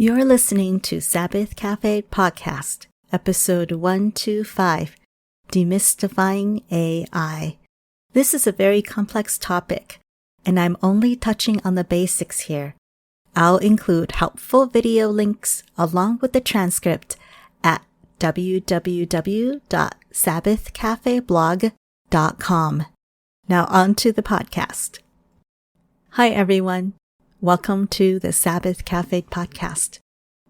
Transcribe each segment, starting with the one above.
You're listening to Sabbath Cafe Podcast, Episode 125, Demystifying AI. This is a very complex topic, and I'm only touching on the basics here. I'll include helpful video links along with the transcript at www.sabbathcafeblog.com. Now on to the podcast. Hi everyone. Welcome to the Sabbath Cafe Podcast.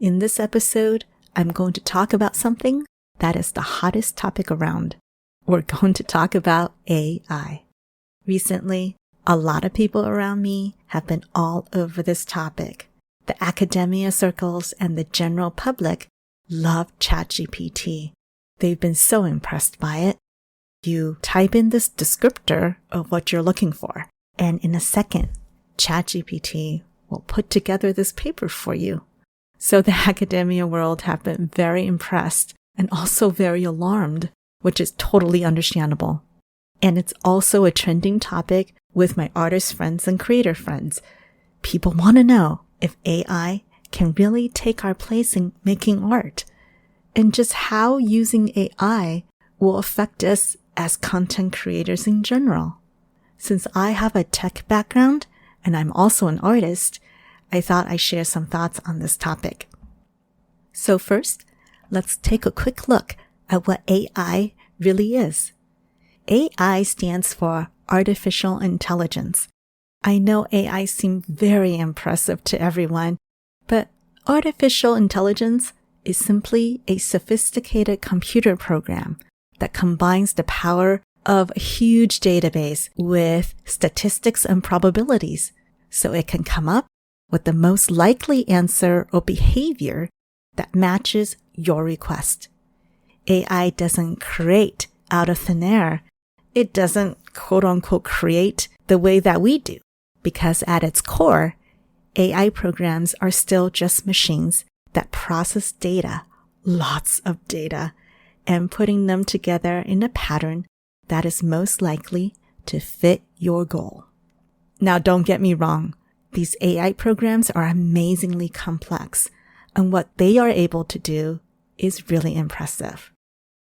In this episode, I'm going to talk about something that is the hottest topic around. We're going to talk about AI. Recently, a lot of people around me have been all over this topic. The academia circles and the general public love ChatGPT. They've been so impressed by it. You type in this descriptor of what you're looking for, and in a second, ChatGPT will put together this paper for you. So the academia world have been very impressed and also very alarmed, which is totally understandable. And it's also a trending topic with my artist friends and creator friends. People want to know if AI can really take our place in making art, and just how using AI will affect us as content creators in general. Since I have a tech background, and I'm also an artist, I thought I'd share some thoughts on this topic. So first, let's take a quick look at what AI really is. AI stands for Artificial Intelligence. I know AI seems very impressive to everyone, but artificial intelligence is simply a sophisticated computer program that combines the power of a huge database with statistics and probabilities, so it can come up with the most likely answer or behavior that matches your request. AI doesn't create out of thin air. It doesn't quote-unquote create the way that we do, because at its core, AI programs are still just machines that process data, lots of data, and putting them together in a pattern that is most likely to fit your goal. Now, don't get me wrong. These AI programs are amazingly complex, and what they are able to do is really impressive.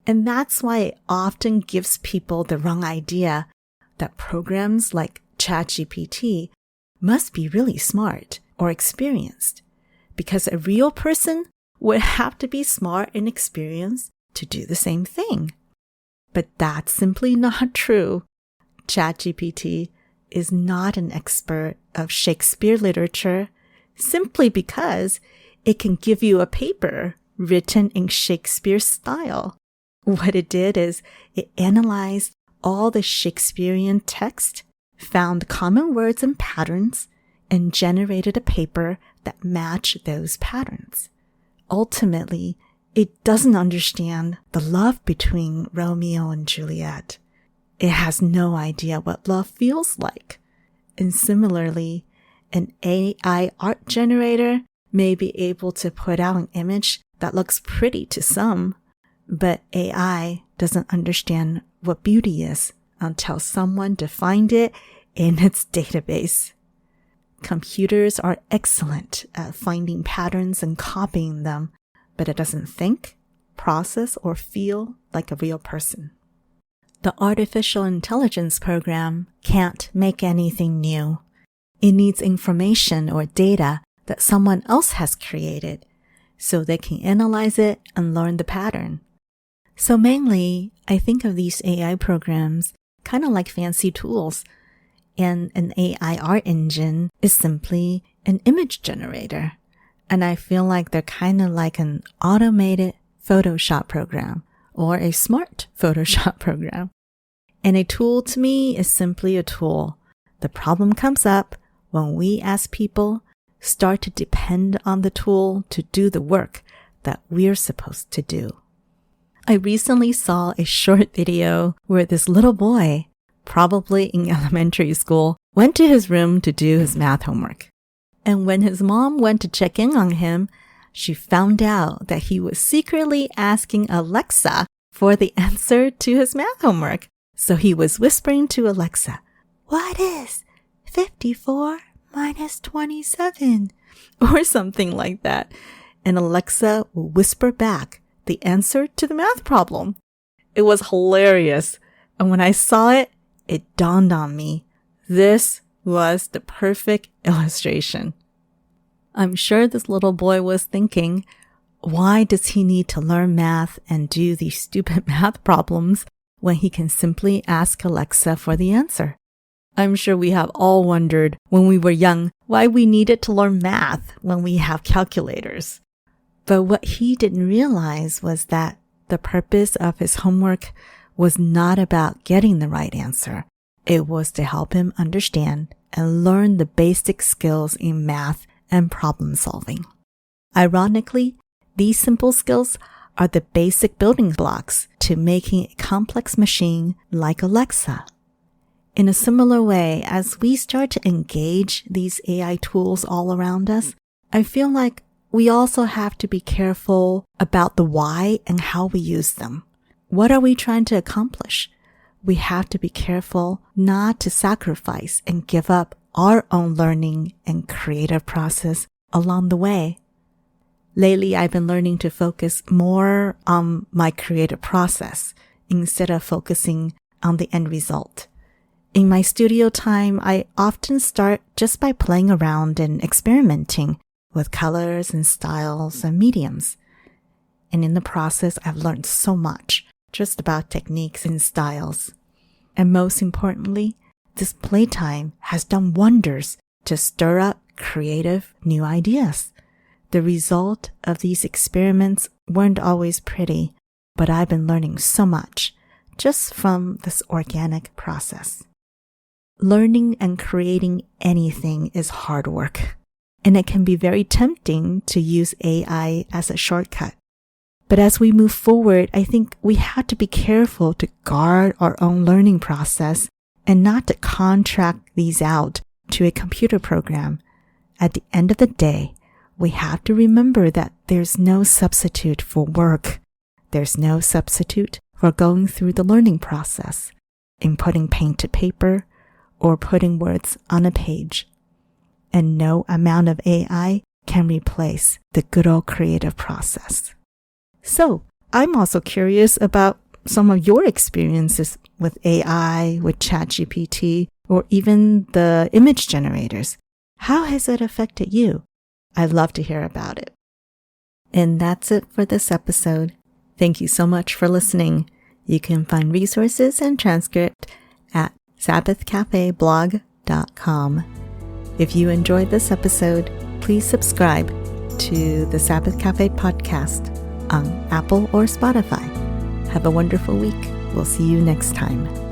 And that's why it often gives people the wrong idea that programs like ChatGPT must be really smart or experienced, because a real person would have to be smart and experienced to do the same thing. But that's simply not true. ChatGPT is not an expert of Shakespeare literature simply because it can give you a paper written in Shakespeare style. What it did is it analyzed all the Shakespearean text, found common words and patterns, and generated a paper that matched those patterns. Ultimately, it doesn't understand the love between Romeo and Juliet. It has no idea what love feels like. And similarly, an AI art generator may be able to put out an image that looks pretty to some, but AI doesn't understand what beauty is until someone defined it in its database. Computers are excellent at finding patterns and copying them, but it doesn't think, process, or feel like a real person. The artificial intelligence program can't make anything new. It needs information or data that someone else has created, so they can analyze it and learn the pattern. So mainly, I think of these AI programs kind of like fancy tools, and an AI art engine is simply an image generator. And I feel like they're kind of like an automated Photoshop program or a smart Photoshop program. And a tool to me is simply a tool. The problem comes up when we as people start to depend on the tool to do the work that we're supposed to do. I recently saw a short video where this little boy, probably in elementary school, went to his room to do his math homework. And when his mom went to check in on him, she found out that he was secretly asking Alexa for the answer to his math homework. So he was whispering to Alexa, "What is 54 minus 27, or something like that. And Alexa will whisper back the answer to the math problem. It was hilarious. And when I saw it, it dawned on me. This was the perfect illustration. I'm sure this little boy was thinking, why does he need to learn math and do these stupid math problems when he can simply ask Alexa for the answer? I'm sure we have all wondered when we were young why we needed to learn math when we have calculators. But what he didn't realize was that the purpose of his homework was not about getting the right answer. It was to help him understand and learn the basic skills in math and problem solving. Ironically, these simple skills are the basic building blocks to making a complex machine like Alexa. In a similar way, as we start to engage these AI tools all around us, I feel like we also have to be careful about the why and how we use them. What are we trying to accomplish? We have to be careful not to sacrifice and give up our own learning and creative process along the way. Lately, I've been learning to focus more on my creative process instead of focusing on the end result. In my studio time, I often start just by playing around and experimenting with colors and styles and mediums. And in the process, I've learned so much just about techniques and styles. And most importantly, this playtime has done wonders to stir up creative new ideas. The result of these experiments weren't always pretty, but I've been learning so much just from this organic process. Learning and creating anything is hard work, and it can be very tempting to use AI as a shortcut. But as we move forward, I think we have to be careful to guard our own learning process and not to contract these out to a computer program. At the end of the day, we have to remember that there's no substitute for work. There's no substitute for going through the learning process, in putting pen to paper, or putting words on a page. And no amount of AI can replace the good old creative process. So, I'm also curious about some of your experiences with AI, with ChatGPT, or even the image generators. How has it affected you? I'd love to hear about it. And that's it for this episode. Thank you so much for listening. You can find resources and transcript at sabbathcafeblog.com. If you enjoyed this episode, please subscribe to the Sabbath Cafe podcast on Apple or Spotify. Have a wonderful week. We'll see you next time.